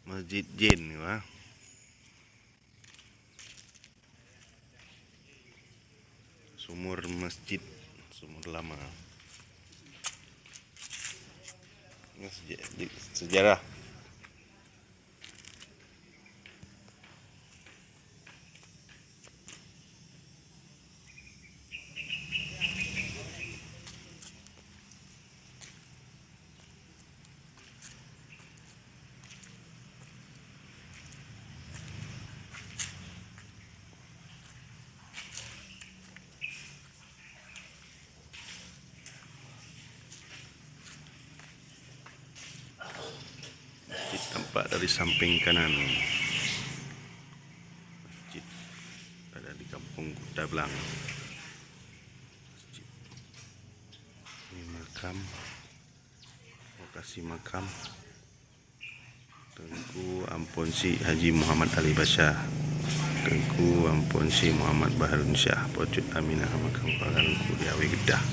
Masjid Jin ni wah. Sumur masjid, sumur lama. Sejarah. Tampak dari samping kanan. Masjid ada di kampung Kuta Belang. Masjid. Ini makam, lokasi makam Tengku Amponsi Haji Muhammad Ali Bashar, Tengku Amponsi Muhammad Baharun Syah, Pocot Aminah, makam Paganku di Awi Kedah.